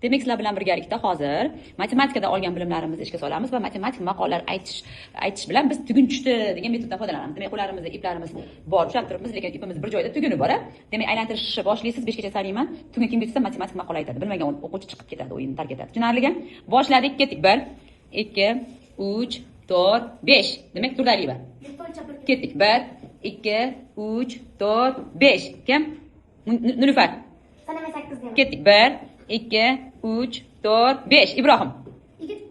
Demak, sizlar bilan birgalikda hozir matematikada olgan bilimlarimizni ishga solamiz va matematik maqollar aytish bilan biz tugun tushdi degan metoddan foydalanamiz. Demak, qo'llarimizda iplarimiz bor, ushlab turibmiz, lekin ipimiz bir joyda, tuguni bor. Demak, aylantirishni boshlaysiz, 5 gacha sanayman. Tugun kimga tushsa matematik maqola aytadi. Bilmagan o'quvchi chiqib ketadi, o'yinni tark etadi. Tushunarlimi? Boshladik, ketdik. 1 2 3 4 5. Demak, turdaliba. Ketdik. 1 2 3 4 5. Kim? Nilufar. Sanamay 8 deyman. Ketdik. 1 2 3 4 5. Ibrohim. Yigit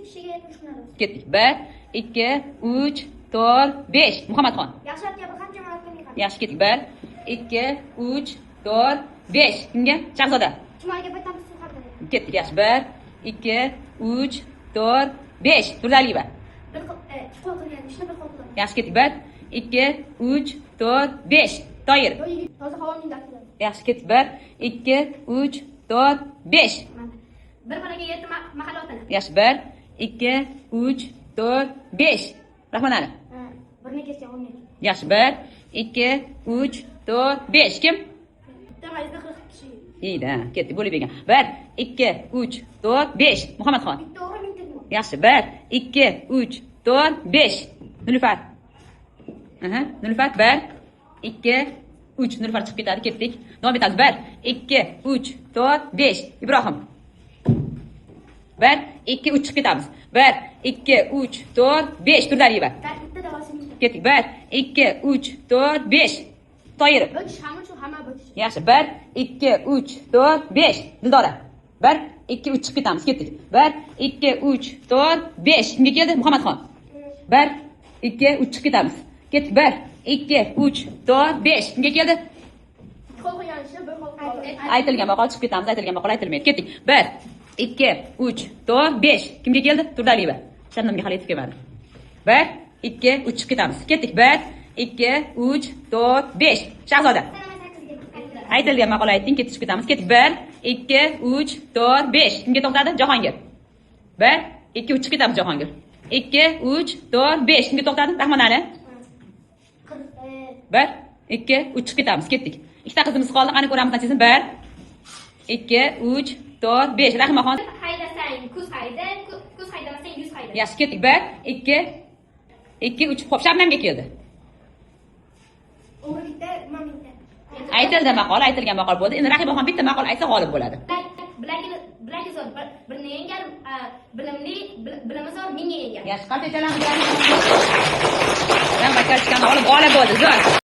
kishiga qo'shiladi. Ketdik. 1 2 3 4 5. Muhammadxon. Yaxshi aka bir qancha marotaba. Yaxshi, ketdik. 1 2 3 4 5. Kimga? Shahzoda. Jumaga baytamiz suhbatda. Ketdik. Yaxshi. 1 2 3 4 5. Turdaliba. Bir qo'l qilgan ishni bir qo'l qiladi. Yaxshi, ketdik. 1 2 3 4 5. Toyir. Hozir havoning daftarida. Yaxshi, ketdik. 1 2 3 4 5. Bir bolaga 7 mahalla otadi. Yaxshi. 1 2 3 4 5. Rahmonali. Bir necha 10 necha. Yaxshi. 1 2 3 4 5. Kim? Bitta majlisda 40 kishi. Iyda, ketdik, bo'lib bergan. 1 2 3 4 5. Muhammadxon. Bitta o'g'ri mingta. Yaxshi. 1 2 3 4 5. Nilufar. Nilufar. 1 2 3. Nilufar chiqib ketadi, ketdik. Davom etamiz. 1 2 3 4 5. Ibrohim. 1 2 3 chiqib ketamiz. 1 2 3 4 5. Turdaliba. Bitta davosi mingta. Ketdik. 1 2 3 4 5. Toyir. Bo'tish hamma bo'tish. Yaxshi. 1 2 3 4 5. Dildora. 1 2 3 chiqib ketamiz, ketdik. 1 2 3 4 5. Kimga keldi? Muhammadxon. 1 2 3 chiqib ketamiz. Ketdik. 1 2 3 4 5. Kimga keldi? Qo'l qo'ygan ishni bir qo'l qiladi. Aytilgan maqol chiqib ketamiz, aytilgan maqol aytilmaydi. Ketdik. 1 2 3 4 5. Kimga keldi? Turdaliba. Shamnamga hali yetib kelmadi. 1 2 3 chiqib ketamiz. Ketdik. 1 2 3 4 5. Shahzoda. Aytilgan maqol ayting, ketib chiqib ketamiz. Ketdik. 1 2 3 4 5. Kimga to'xtadi? Jahongir. 1 2 3 chiqib ketamiz. Jahongir. 2 3 4 5. Kimga to'xtadi? Rahmonali. 1 2 3 chiqib ketamiz. Ketdik. Ikkita qizimiz qoldi. Qani ko'ramiz natijasini. 1 2 3 4 5. Rahimaxon. Haydasang kuz hayda, kuz haydamasang yuz hayda. Yaxshi, ketdik. 1 2 2 3. Xo'p, Shabnamga keldi. O'g'ri bitta, imom bitta. Aytildi maqol, aytilgan maqol bo'ldi. Endi Rahimaxon bitta maqol aytsa g'olib bo'ladi. Bilagi zo'r, birini yengar, bilimi zo'r, mingga yengar. Yaxshi, qancha chalanib. Bakarchikani olib g'olib bo'ldi. Zo'r.